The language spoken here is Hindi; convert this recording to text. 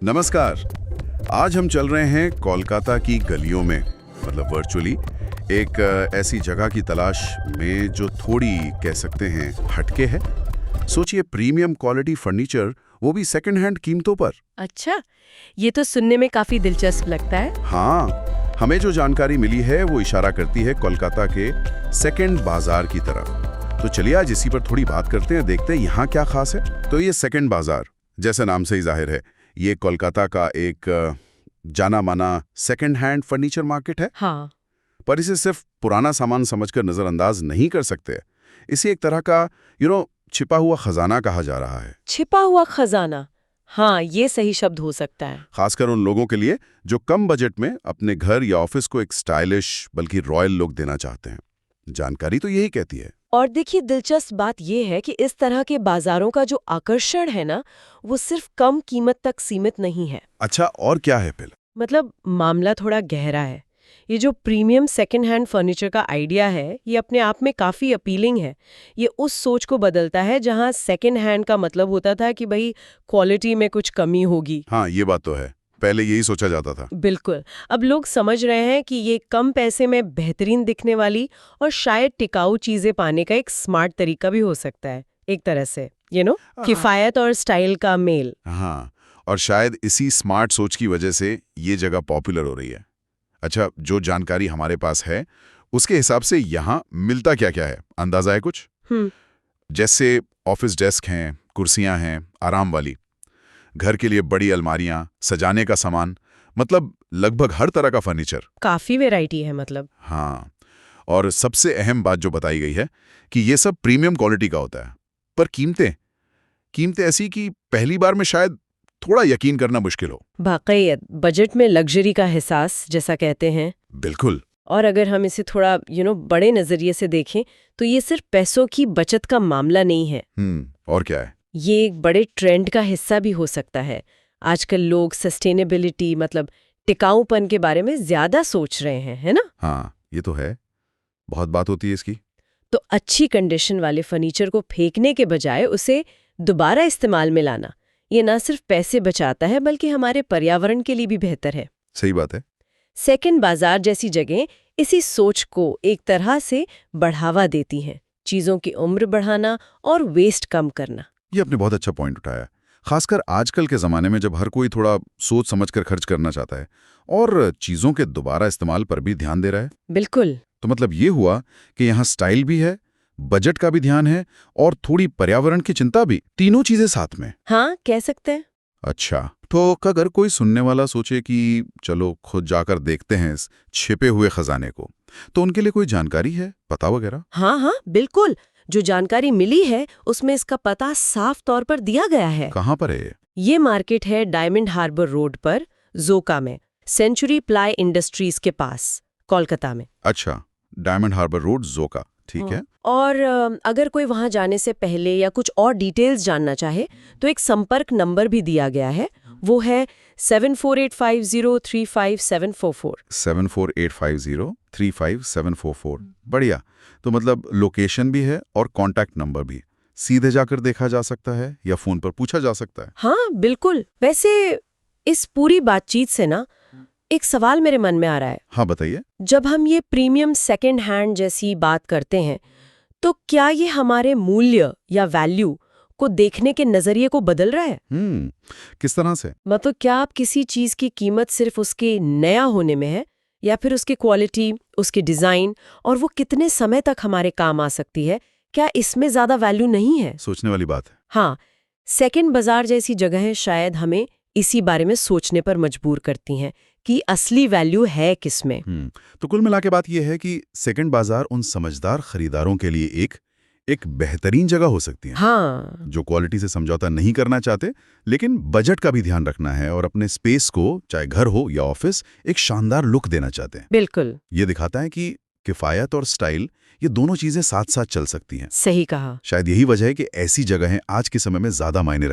नमस्कार। आज हम चल रहे हैं कोलकाता की गलियों में, मतलब वर्चुअली एक ऐसी जगह की तलाश में जो थोड़ी कह सकते हैं हटके है। सोचिए, प्रीमियम क्वालिटी फर्नीचर, वो भी सेकंड हैंड कीमतों पर। अच्छा, ये तो सुनने में काफी दिलचस्प लगता है। हाँ, हमें जो जानकारी मिली है वो इशारा करती है कोलकाता के सेकंड बाजार की तरफ। तो चलिए आज इसी पर थोड़ी बात करते हैं, देखते हैं यहाँ क्या खास है। तो ये सेकंड बाजार, जैसे नाम से ही जाहिर है, ये कोलकाता का एक जाना माना सेकंड हैंड फर्नीचर मार्केट है। हाँ। पर इसे सिर्फ पुराना सामान समझकर नजरअंदाज नहीं कर सकते। इसे एक तरह का छिपा हुआ खजाना कहा जा रहा है। छिपा हुआ खजाना, हाँ, ये सही शब्द हो सकता है। खासकर उन लोगों के लिए जो कम बजट में अपने घर या ऑफिस को एक स्टाइलिश बल्कि रॉयल लुक देना चाहते हैं। जानकारी तो यही कहती है। और देखिए, दिलचस्प बात यह है कि इस तरह के बाजारों का जो आकर्षण है ना, वो सिर्फ कम कीमत तक सीमित नहीं है। अच्छा, और क्या है फिर? मतलब मामला थोड़ा गहरा है। ये जो प्रीमियम सेकंड हैंड फर्नीचर का आइडिया है, ये अपने आप में काफी अपीलिंग है। ये उस सोच को बदलता है जहां सेकंड हैंड का मतलब होता था कि भाई क्वालिटी में कुछ कमी होगी। हाँ, ये बात तो है, पहले यही सोचा जाता था। बिल्कुल। अब लोग समझ रहे हैं कि ये कम पैसे में बेहतरीन दिखने वाली और शायद टिकाऊ चीजें पाने का एक स्मार्ट तरीका भी हो सकता है, एक तरह से किफायत और स्टाइल का मेल। हाँ, और शायद इसी स्मार्ट सोच की वजह से ये जगह पॉपुलर हो रही है। अच्छा, जो जानकारी हमारे पास है उसके हिसाब से यहाँ मिलता क्या क्या है, अंदाजा है कुछ? जैसे ऑफिस डेस्क हैं, कुर्सियां हैं आराम वाली, घर के लिए बड़ी अलमारियां, सजाने का सामान, मतलब लगभग हर तरह का फर्नीचर। काफी वैरायटी है मतलब। हाँ, और सबसे अहम बात जो बताई गई है कि ये सब प्रीमियम क्वालिटी का होता है। पर कीमतें ऐसी कि पहली बार में शायद थोड़ा यकीन करना मुश्किल हो। वाकई बजट में लग्जरी का एहसास, जैसा कहते हैं। बिल्कुल। और अगर हम इसे थोड़ा बड़े नजरिए से देखें तो ये सिर्फ पैसों की बचत का मामला नहीं है। और क्या है? ये एक बड़े ट्रेंड का हिस्सा भी हो सकता है। आजकल लोग सस्टेनेबिलिटी, मतलब टिकाऊपन के बारे में ज्यादा सोच रहे हैं, है ना? हाँ, ये तो है, बहुत बात होती है इसकी। तो अच्छी कंडीशन वाले फर्नीचर को फेंकने के बजाय उसे दोबारा इस्तेमाल में लाना, ये ना सिर्फ पैसे बचाता है बल्कि हमारे पर्यावरण के लिए भी बेहतर है। सही बात है। सेकंड बाजार जैसी जगह इसी सोच को एक तरह से बढ़ावा देती हैं, चीजों की उम्र बढ़ाना और वेस्ट कम करना। ये आपने बहुत अच्छा पॉइंट उठाया, खासकर आजकल के ज़माने में जब हर कोई थोड़ा सोच समझकर खर्च करना चाहता है और चीज़ों के दोबारा इस्तेमाल पर भी ध्यान दे रहा है। बिल्कुल। तो मतलब ये हुआ कि यहाँ स्टाइल भी है, बजट का भी ध्यान है और थोड़ी पर्यावरण की चिंता भी, तीनों चीज़ें साथ में। हाँ, कह सकते हैं। अच्छा, तो अगर कोई सुनने वाला सोचे कि चलो खुद जाकर देखते हैं इस छिपे हुए खजाने को, तो उनके लिए कोई जानकारी है, पता वगैरह? हाँ, बिल्कुल। जो जानकारी मिली है उसमें इसका पता साफ तौर पर दिया गया है। कहाँ पर है? ये मार्केट है डायमंड हार्बर रोड पर, जोका में, सेंचुरी प्लाई इंडस्ट्रीज के पास, कोलकाता में। अच्छा, डायमंड हार्बर रोड, जोका, ठीक है। और अगर कोई वहां जाने से पहले या कुछ और डिटेल्स जानना चाहे तो एक संपर्क नंबर भी दिया गया है, वो है 7485035744। 7485035744। बढ़िया। तो मतलब लोकेशन भी है और कॉन्टैक्ट नंबर भी, सीधे जाकर देखा जा सकता है या फोन पर पूछा जा सकता है। हाँ, बिल्कुल। वैसे इस पूरी बातचीत से ना एक सवाल मेरे मन में आ रहा है। हाँ, बताइए। जब हम ये प्रीमियम सेकंड हैंड जैसी बात करते हैं तो क्या ये हमारे मूल्य या वैल्यू को देखने के नजरिए को बदल रहा है? किस तरह से? मतलब क्या आप किसी चीज की कीमत सिर्फ उसके नया होने में है, या फिर उसकी क्वालिटी, उसकी डिजाइन और वो कितने समय तक हमारे काम आ सकती है, क्या इसमें ज्यादा वैल्यू नहीं है? सोचने वाली बात है। हाँ, सेकंड बाजार जैसी जगहें शायद हमें इसी बारे में सोचने पर मजबूर करती हैं कि असली वैल्यू है किसमें। तो कुल मिला के बात यह है कि सेकंड बाजार उन समझदार खरीदारों के लिए एक बेहतरीन जगह हो सकती है। हाँ, जो क्वालिटी से समझौता नहीं करना चाहते, लेकिन बजट का भी ध्यान रखना है और अपने स्पेस को, चाहे घर हो या ऑफिस, एक शानदार लुक देना चाहते हैं। बिल्कुल। ये दिखाता है कि किफायत और स्टाइल, ये दोनों चीजें साथ साथ चल सकती हैं। सही कहा। शायद यही वजह है कि ऐसी जगहें आज के समय में ज्यादा मायने